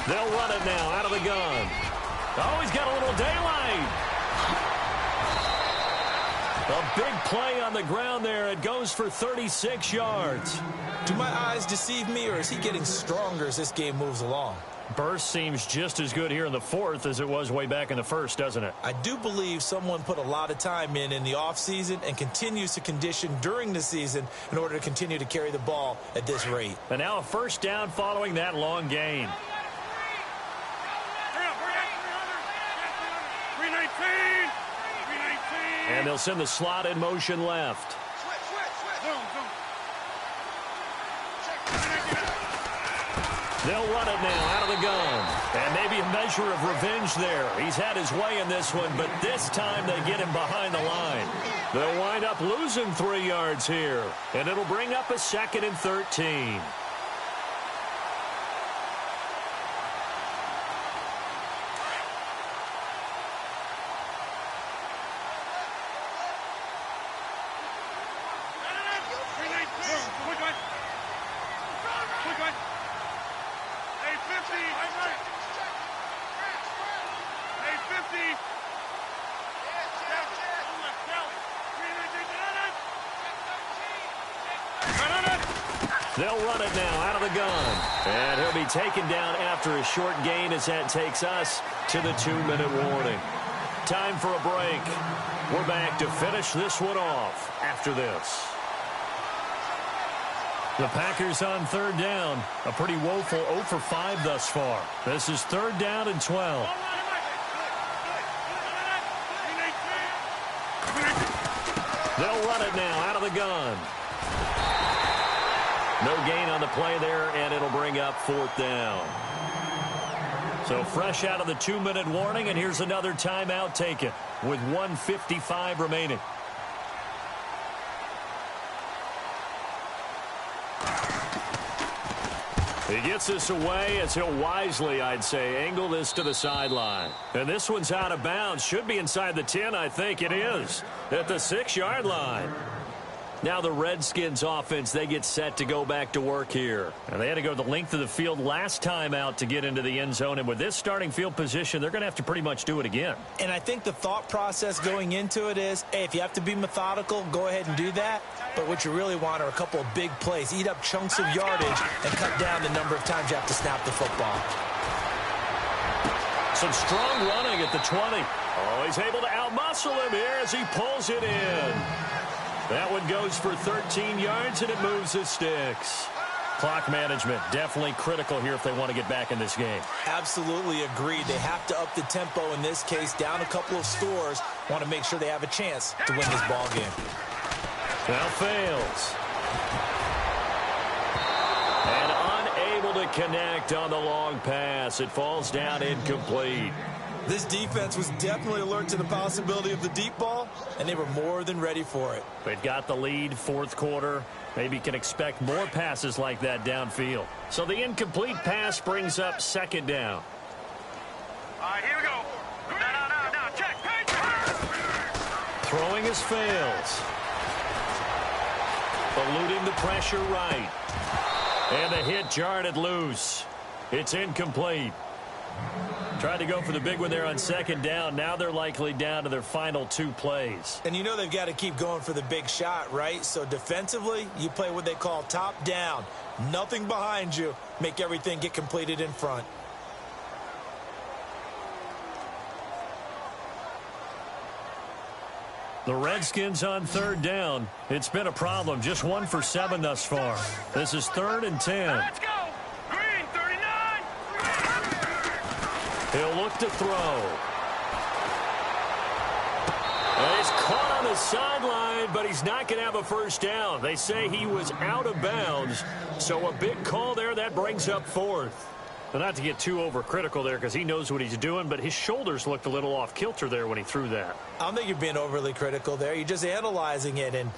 They'll run it now out of the gun. Oh, he's got a little daylight. A big play on the ground there. It goes for 36 yards. Do my eyes deceive me, or is he getting stronger as this game moves along? Burst seems just as good here in the 4th as it was way back in the 1st, doesn't it? I do believe someone put a lot of time in the offseason and continues to condition during the season in order to continue to carry the ball at this rate. And now a first down following that long gain. And they'll send the slot in motion left. They'll run it now out of the gun. And maybe a measure of revenge there. He's had his way in this one, but this time they get him behind the line. They'll wind up losing 3 yards here. And it'll bring up a 2nd and 13. They'll run it now out of the gun. And he'll be taken down after a short gain as that takes us to the 2-minute warning. Time for a break. We're back to finish this one off after this. The Packers on 3rd down. A pretty woeful 0 for 5 thus far. This is 3rd down and 12. They'll run it now out of the gun. No gain on the play there, and it'll bring up 4th down. So fresh out of the 2-minute warning, and here's another timeout taken with 1:55 remaining. He gets this away as he'll wisely, I'd say, angle this to the sideline. And this one's out of bounds. Should be inside the 10, I think. It is at the 6-yard line. Now the Redskins offense, they get set to go back to work here. And they had to go the length of the field last time out to get into the end zone. And with this starting field position, they're going to have to pretty much do it again. And I think the thought process going into it is, hey, if you have to be methodical, go ahead and do that. But what you really want are a couple of big plays. Eat up chunks of yardage and cut down the number of times you have to snap the football. Some strong running at the 20. Oh, he's able to outmuscle him here as he pulls it in. That one goes for 13 yards, and it moves the sticks. Clock management, definitely critical here if they want to get back in this game. Absolutely agreed. They have to up the tempo in this case, down a couple of scores. Want to make sure they have a chance to win this ball game. Now fails. And unable to connect on the long pass. It falls down incomplete. This defense was definitely alert to the possibility of the deep ball, and they were more than ready for it. They've got the lead, 4th quarter. Maybe can expect more passes like that downfield. So the incomplete pass brings up 2nd down. All right, here we go. No, check. Throwing his fails. Eluding the pressure right. And the hit jarred it loose. It's incomplete. Tried to go for the big one there on 2nd down. Now they're likely down to their final 2 plays. And you know they've got to keep going for the big shot, right? So defensively, you play what they call top down. Nothing behind you. Make everything get completed in front. The Redskins on 3rd down. It's been a problem. Just 1 for 7 thus far. This is 3rd and 10. Let's go. Green, 39. He'll look to throw. And he's caught on the sideline, but he's not going to have a 1st down. They say he was out of bounds, so a big call there. That brings up 4th. But not to get too overcritical there because he knows what he's doing, but his shoulders looked a little off kilter there when he threw that. I don't think you're being overly critical there. You're just analyzing it, and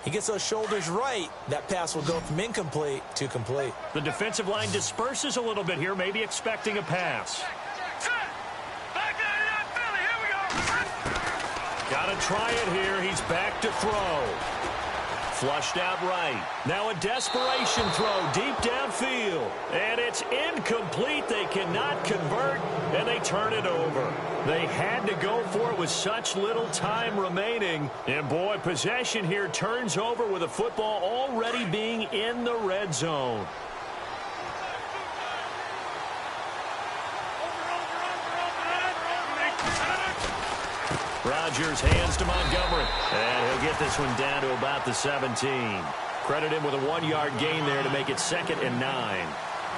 he gets those shoulders right. That pass will go from incomplete to complete. The defensive line disperses a little bit here, maybe expecting a pass. Got to try it here. He's back to throw. Flushed out right. Now a desperation throw deep downfield. And it's incomplete. They cannot convert, and they turn it over. They had to go for it with such little time remaining. And, boy, possession here turns over with the football already being in the red zone. Rodgers hands to Montgomery. And he'll get this one down to about the 17. Credit him with a 1-yard gain there to make it 2nd and 9.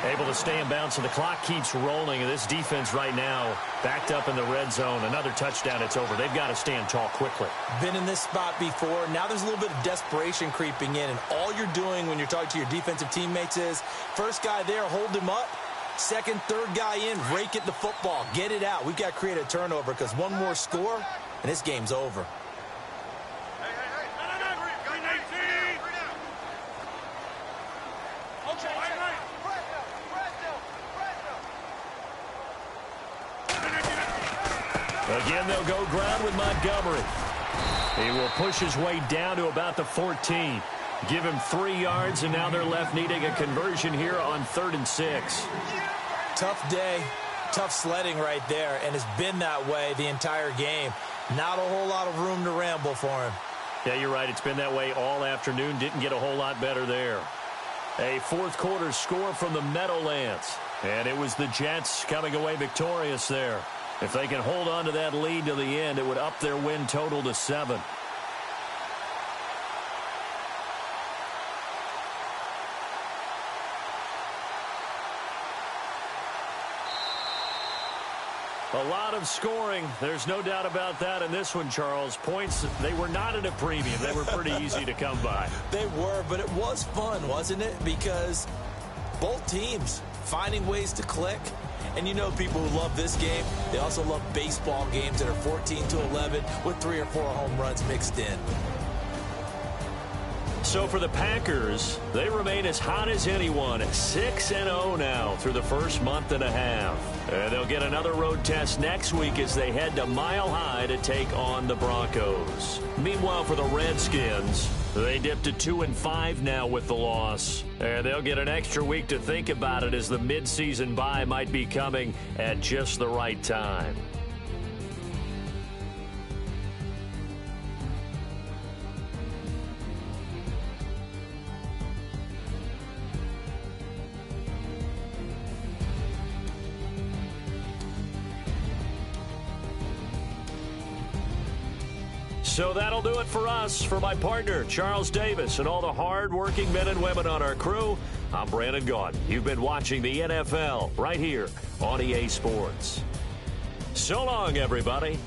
Able to stay in bounds, so the clock keeps rolling. And this defense right now backed up in the red zone. Another touchdown, it's over. They've got to stand tall quickly. Been in this spot before. Now there's a little bit of desperation creeping in. And all you're doing when you're talking to your defensive teammates is, first guy there, hold him up. Second, third guy in, rake at the football. Get it out. We've got to create a turnover because one more score, and this game's over. Again, they'll go ground with Montgomery. He will push his way down to about the 14. Give him 3 yards, and now they're left needing a conversion here on 3rd and 6. Tough day, tough sledding right there, and it's been that way the entire game. Not a whole lot of room to ramble for him. Yeah, you're right. It's been that way all afternoon. Didn't get a whole lot better there. A 4th quarter score from the Meadowlands. And it was the Jets coming away victorious there. If they can hold on to that lead to the end, it would up their win total to 7. A lot of scoring. There's no doubt about that in this one, Charles. Points, they were not at a premium. They were pretty easy to come by. They were, but it was fun, wasn't it? Because both teams finding ways to click. And you know people who love this game, they also love baseball games that are 14-11 with 3 or 4 home runs mixed in. So for the Packers, they remain as hot as anyone, 6-0 now through the first month and a half. And they'll get another road test next week as they head to Mile High to take on the Broncos. Meanwhile, for the Redskins, they dipped to 2-5 now with the loss. And they'll get an extra week to think about it as the midseason bye might be coming at just the right time. So that'll do it for us. For my partner, Charles Davis, and all the hard-working men and women on our crew, I'm Brandon Gaudin. You've been watching the NFL right here on EA Sports. So long, everybody.